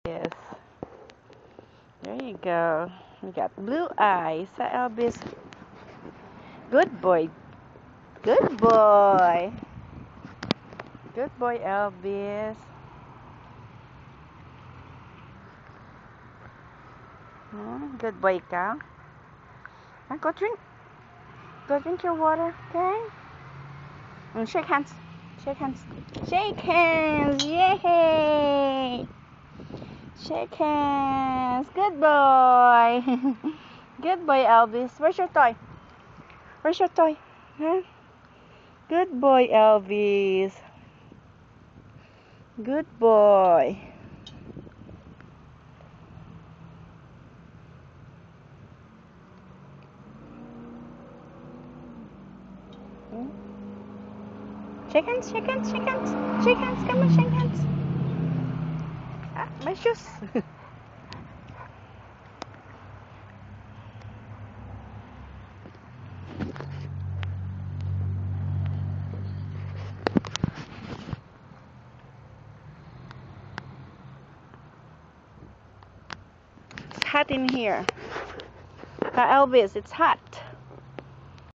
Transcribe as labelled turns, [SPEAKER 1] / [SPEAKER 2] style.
[SPEAKER 1] Yes. There you go. You got blue eyes, huh, Elvis? Good boy. Good boy. Good boy, Elvis. Good boy ka. Go drink. Go drink your water, okay? And shake hands. Shake hands. Shake hands. Yay! Shake hands. Good boy. Good boy, Elvis. Where's your toy? Where's your toy? Huh? Good boy, Elvis. Good boy. Shake hands, shake hands, shake hands. Shake hands, come on, shake hands. Ah, my shoes. It's hot in here. Elvis, it's hot.